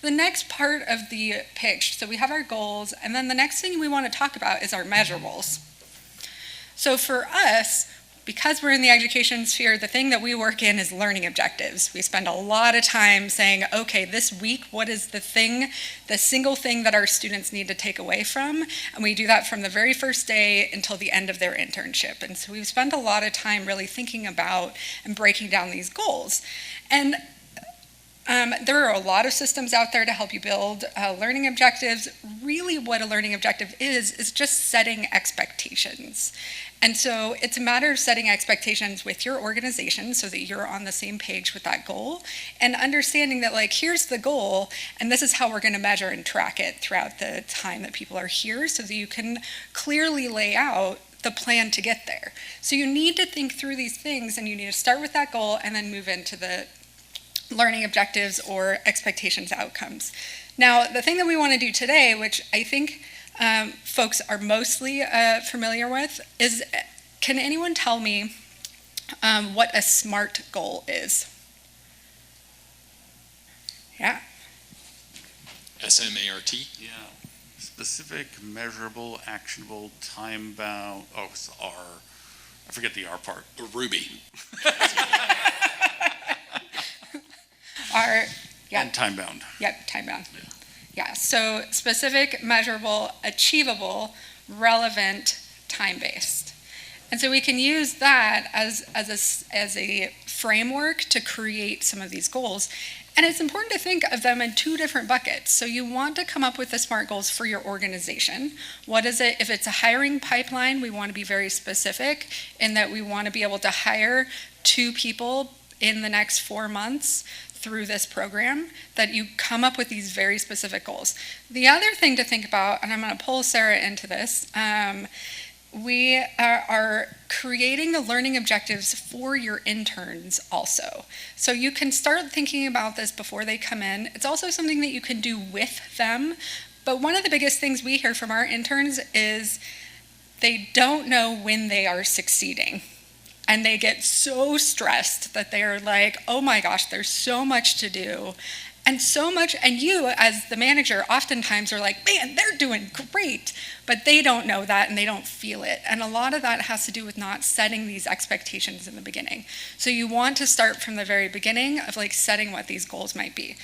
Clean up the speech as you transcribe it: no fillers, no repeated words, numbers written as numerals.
the next part of the pitch, so we have our goals, and then the next thing we want to talk about is our measurables. So for us, because we're in the education sphere, the thing that we work in is learning objectives. We spend a lot of time saying, okay, this week, what is the single thing that our students need to take away from? And we do that from the very first day until the end of their internship. And so we've spent a lot of time really thinking about and breaking down these goals. And there are a lot of systems out there to help you build learning objectives. Really what a learning objective is just setting expectations. And so it's a matter of setting expectations with your organization so that you're on the same page with that goal, and understanding that, like, here's the goal, and this is how we're going to measure and track it throughout the time that people are here, so that you can clearly lay out the plan to get there. So you need to think through these things, and you need to start with that goal and then move into the learning objectives or expectations outcomes. Now, the thing that we want to do today, which I think folks are mostly familiar with, is, can anyone tell me what a SMART goal is? Yeah. S.M.A.R.T? Yeah. Specific, measurable, actionable, time-bound. Oh, it's R. I forget the R part. Ruby. Yeah. And time-bound. Yep, time-bound. Yeah, so specific, measurable, achievable, relevant, time-based. And so we can use that as a framework to create some of these goals. And it's important to think of them in two different buckets. So you want to come up with the SMART goals for your organization. What is it? If it's a hiring pipeline, we want to be very specific in that we want to be able to hire 2 people in the next 4 months through this program, that you come up with these very specific goals. The other thing to think about, and I'm going to pull Sarah into this, we are creating the learning objectives for your interns also. So you can start thinking about this before they come in. It's also something that you can do with them. But one of the biggest things we hear from our interns is they don't know when they are succeeding. And they get so stressed that they're like, oh my gosh, there's so much to do. And so much, and you as the manager oftentimes are like, man, they're doing great. But they don't know that and they don't feel it. And a lot of that has to do with not setting these expectations in the beginning. So you want to start from the very beginning of like setting what these goals might be.